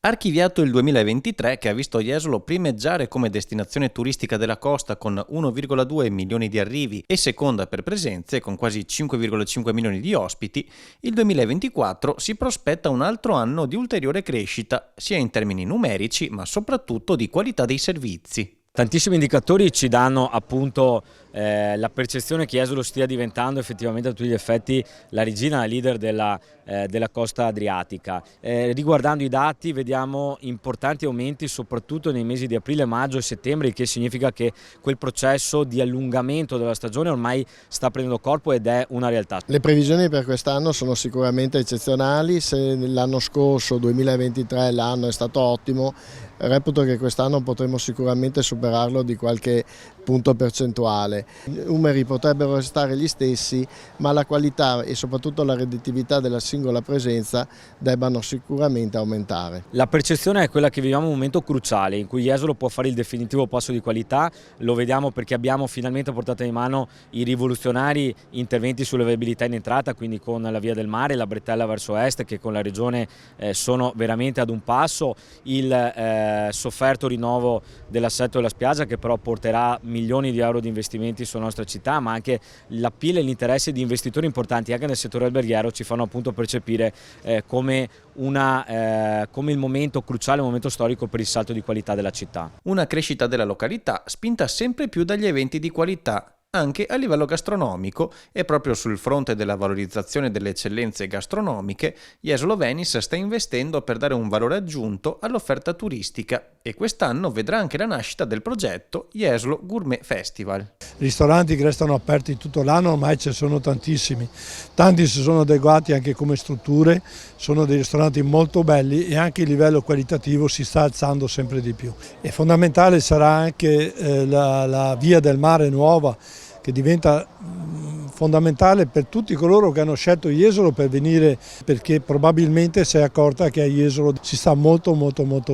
Archiviato il 2023, che ha visto Jesolo primeggiare come destinazione turistica della costa con 1,2 milioni di arrivi e seconda per presenze con quasi 5,5 milioni di ospiti, il 2024 si prospetta un altro anno di ulteriore crescita, sia in termini numerici ma soprattutto di qualità dei servizi. Tantissimi indicatori ci danno appunto la percezione che Jesolo stia diventando effettivamente a tutti gli effetti la regina, la leader della costa adriatica. Riguardando i dati vediamo importanti aumenti soprattutto nei mesi di aprile, maggio e settembre, il che significa che quel processo di allungamento della stagione ormai sta prendendo corpo ed è una realtà. Le previsioni per quest'anno sono sicuramente eccezionali. Se l'anno scorso 2023 l'anno è stato ottimo, reputo che quest'anno potremo sicuramente superarlo di qualche punto percentuale. I numeri potrebbero restare gli stessi, ma la qualità e soprattutto la redditività della singola presenza debbano sicuramente aumentare. La percezione è quella che viviamo un momento cruciale in cui Jesolo può fare il definitivo passo di qualità. Lo vediamo perché abbiamo finalmente portato in mano i rivoluzionari interventi sulla viabilità in entrata, quindi con la via del mare, la bretella verso est, che con la regione sono veramente ad un passo, il sofferto rinnovo dell'assetto della spiaggia, che però porterà milioni di euro di investimenti sulla nostra città, ma anche l'appeal e l'interesse di investitori importanti anche nel settore alberghiero ci fanno appunto percepire come il momento cruciale, un momento storico per il salto di qualità della città. Una crescita della località spinta sempre più dagli eventi di qualità, anche a livello gastronomico, e proprio sul fronte della valorizzazione delle eccellenze gastronomiche Jesolo Venice sta investendo per dare un valore aggiunto all'offerta turistica e quest'anno vedrà anche la nascita del progetto Jesolo Gourmet Festival. Ristoranti che restano aperti tutto l'anno, ormai ce ne sono tantissimi, tanti si sono adeguati anche come strutture, sono dei ristoranti molto belli e anche il livello qualitativo si sta alzando sempre di più. E fondamentale sarà anche la via del mare nuova, che diventa fondamentale per tutti coloro che hanno scelto Jesolo per venire, perché probabilmente si è accorta che a Jesolo si sta molto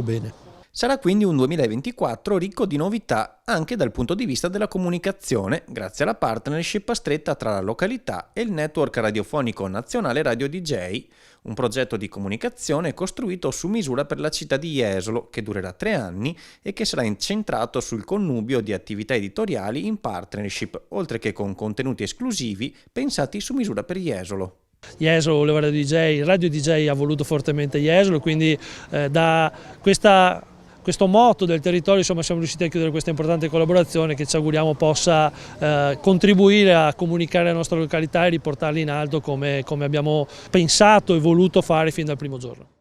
bene. Sarà quindi un 2024 ricco di novità anche dal punto di vista della comunicazione, grazie alla partnership stretta tra la località e il network radiofonico nazionale Radio DJ, un progetto di comunicazione costruito su misura per la città di Jesolo, che durerà 3 anni e che sarà incentrato sul connubio di attività editoriali in partnership, oltre che con contenuti esclusivi pensati su misura per Jesolo. Jesolo voleva Radio DJ ha voluto fortemente Jesolo, quindi da questo motto del territorio siamo riusciti a chiudere questa importante collaborazione che ci auguriamo possa contribuire a comunicare la nostra località e riportarla in alto come abbiamo pensato e voluto fare fin dal primo giorno.